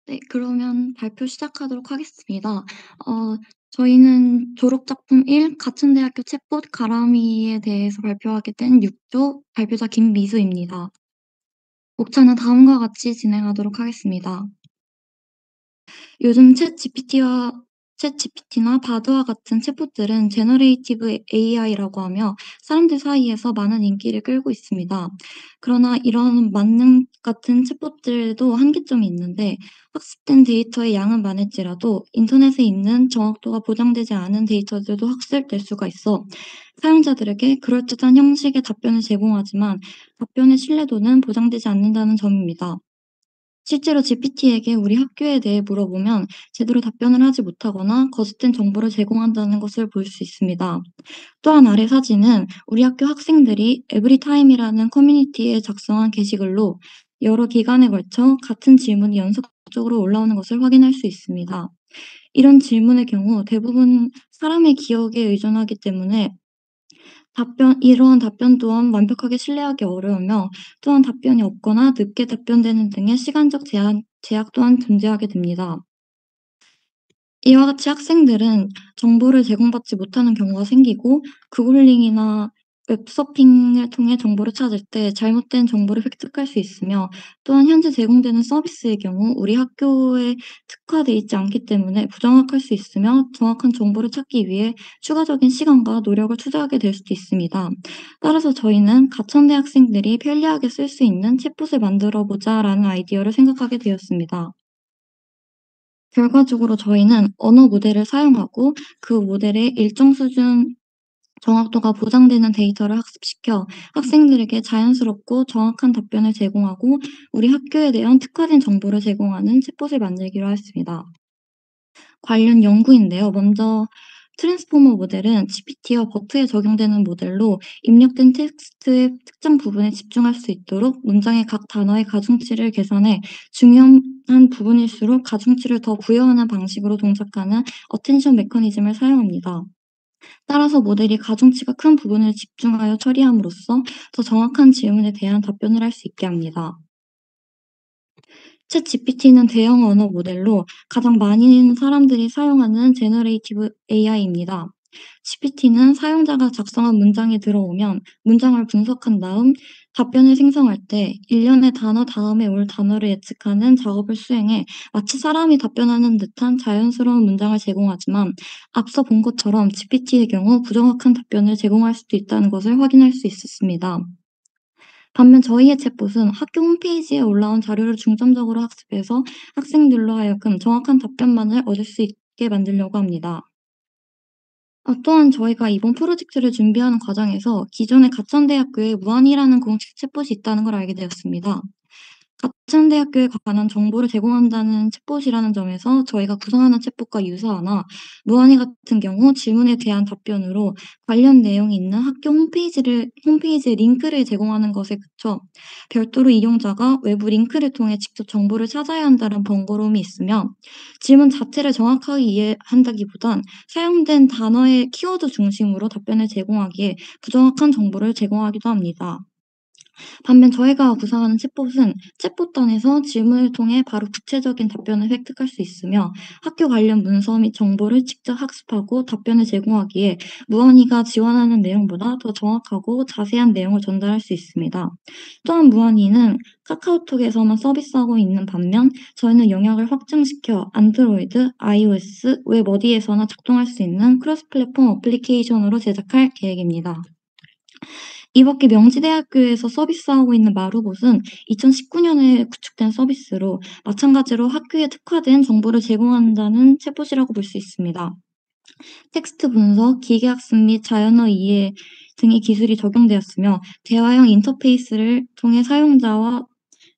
네, 그러면 발표 시작하도록 하겠습니다. 어 저희는 졸업 작품 1 가천대학교 챗봇 가람이에 대해서 발표하게 된 6조 발표자 김미수입니다. 목차는 다음과 같이 진행하도록 하겠습니다. 요즘 챗GPT나 바드와 같은 챗봇들은 제너레이티브 AI라고 하며 사람들 사이에서 많은 인기를 끌고 있습니다. 그러나 이런 만능 같은 챗봇들도 한계점이 있는데 학습된 데이터의 양은 많을지라도 인터넷에 있는 정확도가 보장되지 않은 데이터들도 학습될 수가 있어 사용자들에게 그럴듯한 형식의 답변을 제공하지만 답변의 신뢰도는 보장되지 않는다는 점입니다. 실제로 GPT에게 우리 학교에 대해 물어보면 제대로 답변을 하지 못하거나 거짓된 정보를 제공한다는 것을 볼 수 있습니다. 또한 아래 사진은 우리 학교 학생들이 에브리타임이라는 커뮤니티에 작성한 게시글로 여러 기간에 걸쳐 같은 질문이 연속적으로 올라오는 것을 확인할 수 있습니다. 이런 질문의 경우 대부분 사람의 기억에 의존하기 때문에 이러한 답변 또한 완벽하게 신뢰하기 어려우며 또한 답변이 없거나 늦게 답변되는 등의 시간적 제약 또한 존재하게 됩니다. 이와 같이 학생들은 정보를 제공받지 못하는 경우가 생기고 구글링이나 웹서핑을 통해 정보를 찾을 때 잘못된 정보를 획득할 수 있으며 또한 현재 제공되는 서비스의 경우 우리 학교에 특화돼 있지 않기 때문에 부정확할 수 있으며 정확한 정보를 찾기 위해 추가적인 시간과 노력을 투자하게 될 수도 있습니다. 따라서 저희는 가천대 학생들이 편리하게 쓸 수 있는 챗봇을 만들어 보자라는 아이디어를 생각하게 되었습니다. 결과적으로 저희는 언어 모델을 사용하고 그 모델에 일정 수준 정확도가 보장되는 데이터를 학습시켜 학생들에게 자연스럽고 정확한 답변을 제공하고 우리 학교에 대한 특화된 정보를 제공하는 챗봇을 만들기로 했습니다. 관련 연구인데요. 먼저 트랜스포머 모델은 GPT와 버트에 적용되는 모델로 입력된 텍스트의 특정 부분에 집중할 수 있도록 문장의 각 단어의 가중치를 계산해 중요한 부분일수록 가중치를 더 부여하는 방식으로 동작하는 어텐션 메커니즘을 사용합니다. 따라서 모델이 가중치가 큰 부분을 집중하여 처리함으로써 더 정확한 질문에 대한 답변을 할 수 있게 합니다. 챗GPT는 대형 언어 모델로 가장 많은 사람들이 사용하는 제너레이티브 AI입니다. GPT는 사용자가 작성한 문장이 들어오면 문장을 분석한 다음 답변을 생성할 때 일련의 단어 다음에 올 단어를 예측하는 작업을 수행해 마치 사람이 답변하는 듯한 자연스러운 문장을 제공하지만 앞서 본 것처럼 GPT의 경우 부정확한 답변을 제공할 수도 있다는 것을 확인할 수 있었습니다. 반면 저희의 챗봇은 학교 홈페이지에 올라온 자료를 중점적으로 학습해서 학생들로 하여금 정확한 답변만을 얻을 수 있게 만들려고 합니다. 또한 저희가 이번 프로젝트를 준비하는 과정에서 기존의 가천대학교에 무한이라는 공식 챗봇이 있다는 걸 알게 되었습니다. 가천대학교에 관한 정보를 제공한다는 챗봇이라는 점에서 저희가 구성하는 챗봇과 유사하나 무한히 같은 경우 질문에 대한 답변으로 관련 내용이 있는 학교 홈페이지의 링크를 제공하는 것에 그쳐 별도로 이용자가 외부 링크를 통해 직접 정보를 찾아야 한다는 번거로움이 있으며 질문 자체를 정확하게 이해한다기보단 사용된 단어의 키워드 중심으로 답변을 제공하기에 부정확한 정보를 제공하기도 합니다. 반면 저희가 구상하는 챗봇은 챗봇단에서 질문을 통해 바로 구체적인 답변을 획득할 수 있으며 학교 관련 문서 및 정보를 직접 학습하고 답변을 제공하기에 무한히가 지원하는 내용보다 더 정확하고 자세한 내용을 전달할 수 있습니다. 또한 무한히는 카카오톡에서만 서비스하고 있는 반면 저희는 영역을 확장시켜 안드로이드, iOS, 웹 어디에서나 작동할 수 있는 크로스 플랫폼 어플리케이션으로 제작할 계획입니다. 이 밖에 명지대학교에서 서비스하고 있는 마루봇은 2019년에 구축된 서비스로 마찬가지로 학교에 특화된 정보를 제공한다는 챗봇이라고 볼 수 있습니다. 텍스트 분석, 기계학습 및 자연어 이해 등의 기술이 적용되었으며 대화형 인터페이스를 통해 사용자와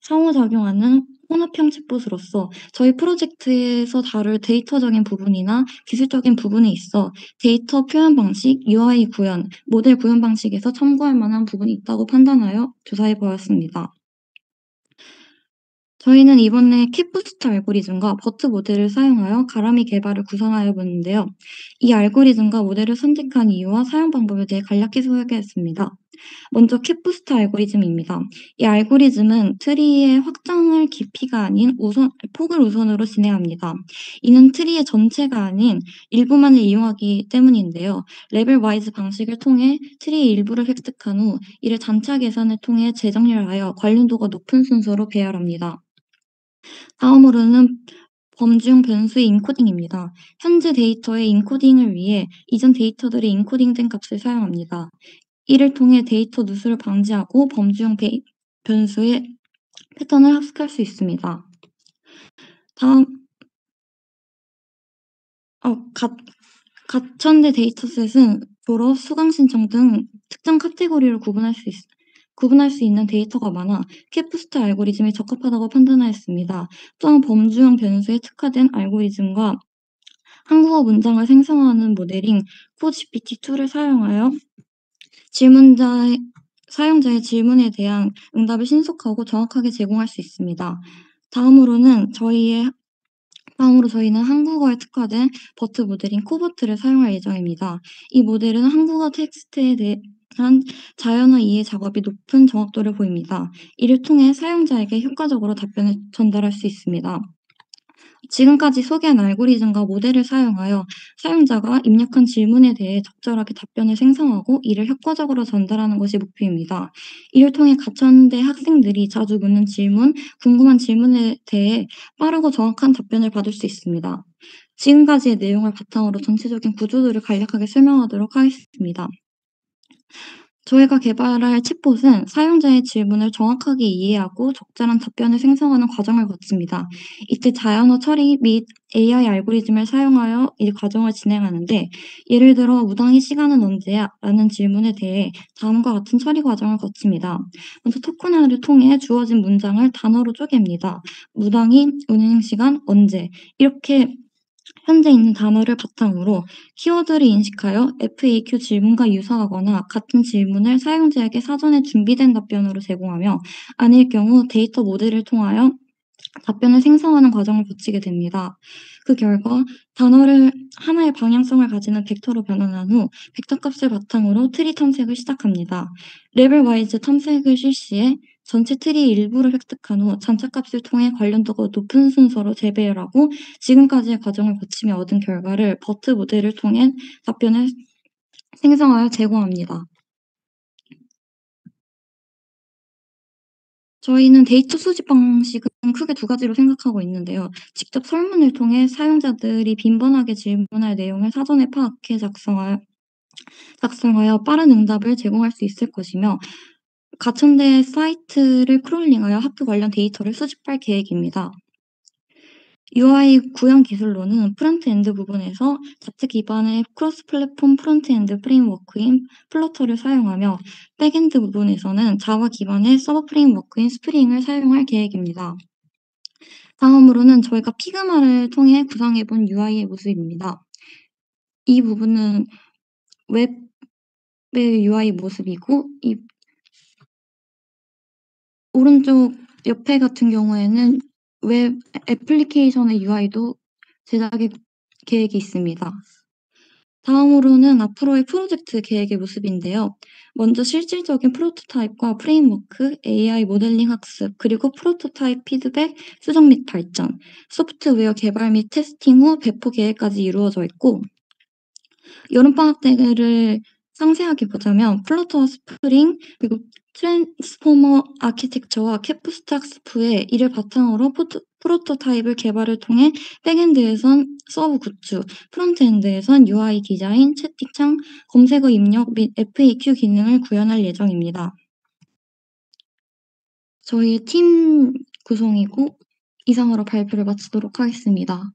상호작용하는 혼합형 챗봇으로서 저희 프로젝트에서 다룰 데이터적인 부분이나 기술적인 부분에 있어 데이터 표현 방식, UI 구현, 모델 구현 방식에서 참고할 만한 부분이 있다고 판단하여 조사해 보았습니다. 저희는 이번에 캣부스트 알고리즘과 버트 모델을 사용하여 가람이 개발을 구상하여 보는데요. 이 알고리즘과 모델을 선택한 이유와 사용 방법에 대해 간략히 소개했습니다. 먼저 캣부스트 알고리즘입니다. 이 알고리즘은 트리의 확장을 깊이가 아닌 폭을 우선으로 진행합니다. 이는 트리의 전체가 아닌 일부만을 이용하기 때문인데요. 레벨 와이즈 방식을 통해 트리의 일부를 획득한 후 이를 단차 계산을 통해 재정렬하여 관련도가 높은 순서로 배열합니다. 다음으로는 범주형 변수의 인코딩입니다. 현재 데이터의 인코딩을 위해 이전 데이터들의 인코딩된 값을 사용합니다. 이를 통해 데이터 누수를 방지하고 범주형 변수의 패턴을 합숙할 수 있습니다. 다음, 가, 가천대 데이터셋은 졸업, 수강 신청 등 특정 카테고리로 구분할 수 있는 데이터가 많아 캣부스트 알고리즘이 적합하다고 판단하였습니다. 또한 범주형 변수에 특화된 알고리즘과 한국어 문장을 생성하는 모델인 코GPT-2를 사용하여 질문자의 사용자의 질문에 대한 응답을 신속하고 정확하게 제공할 수 있습니다. 다음으로 저희는 한국어에 특화된 버트 모델인 코버트를 사용할 예정입니다. 이 모델은 한국어 텍스트에 대한 자연어 이해 작업이 높은 정확도를 보입니다. 이를 통해 사용자에게 효과적으로 답변을 전달할 수 있습니다. 지금까지 소개한 알고리즘과 모델을 사용하여 사용자가 입력한 질문에 대해 적절하게 답변을 생성하고 이를 효과적으로 전달하는 것이 목표입니다. 이를 통해 가천대 학생들이 자주 묻는 질문, 궁금한 질문에 대해 빠르고 정확한 답변을 받을 수 있습니다. 지금까지의 내용을 바탕으로 전체적인 구조들을 간략하게 설명하도록 하겠습니다. 저희가 개발할 챗봇은 사용자의 질문을 정확하게 이해하고 적절한 답변을 생성하는 과정을 거칩니다. 이때 자연어 처리 및 AI 알고리즘을 사용하여 이 과정을 진행하는데, 예를 들어 "무당의 시간은 언제야? 라는 질문에 대해 다음과 같은 처리 과정을 거칩니다. 먼저 토큰화를 통해 주어진 문장을 단어로 쪼갭니다. 무당이, 운행 시간, 언제 이렇게 현재 있는 단어를 바탕으로 키워드를 인식하여 FAQ 질문과 유사하거나 같은 질문을 사용자에게 사전에 준비된 답변으로 제공하며, 아닐 경우 데이터 모델을 통하여 답변을 생성하는 과정을 거치게 됩니다. 그 결과 단어를 하나의 방향성을 가지는 벡터로 변환한 후 벡터 값을 바탕으로 트리 탐색을 시작합니다. 레벨 와이즈 탐색을 실시해 전체 트리의 일부를 획득한 후 잔차값을 통해 관련도가 높은 순서로 재배열하고, 지금까지의 과정을 거치며 얻은 결과를 버트 모델을 통해 답변을 생성하여 제공합니다. 저희는 데이터 수집 방식은 크게 두 가지로 생각하고 있는데요. 직접 설문을 통해 사용자들이 빈번하게 질문할 내용을 사전에 파악해 작성하여 빠른 응답을 제공할 수 있을 것이며, 가천대 사이트를 크롤링하여 학교 관련 데이터를 수집할 계획입니다. UI 구현 기술로는 프론트엔드 부분에서 자체 기반의 크로스 플랫폼 프론트엔드 프레임워크인 플러터를 사용하며, 백엔드 부분에서는 자바 기반의 서버 프레임워크인 스프링을 사용할 계획입니다. 다음으로는 저희가 피그마를 통해 구상해 본 UI의 모습입니다. 이 부분은 웹의 UI 모습이고, 이 오른쪽 옆에 같은 경우에는 웹 애플리케이션의 UI도 제작의 계획이 있습니다. 다음으로는 앞으로의 프로젝트 계획의 모습인데요. 먼저 실질적인 프로토타입과 프레임워크, AI 모델링 학습, 그리고 프로토타입 피드백, 수정 및 발전, 소프트웨어 개발 및 테스팅 후 배포 계획까지 이루어져 있고, 여름방학 때를 상세하게 보자면 플러터와 스프링, 그리고 트랜스포머 아키텍처와 캣부스트 학습 후에 이를 바탕으로 프로토타입을 개발을 통해 백엔드에선 서브 구축, 프론트엔드에선 UI 디자인, 채팅창, 검색어 입력 및 FAQ 기능을 구현할 예정입니다. 저희의 팀 구성이고 이상으로 발표를 마치도록 하겠습니다.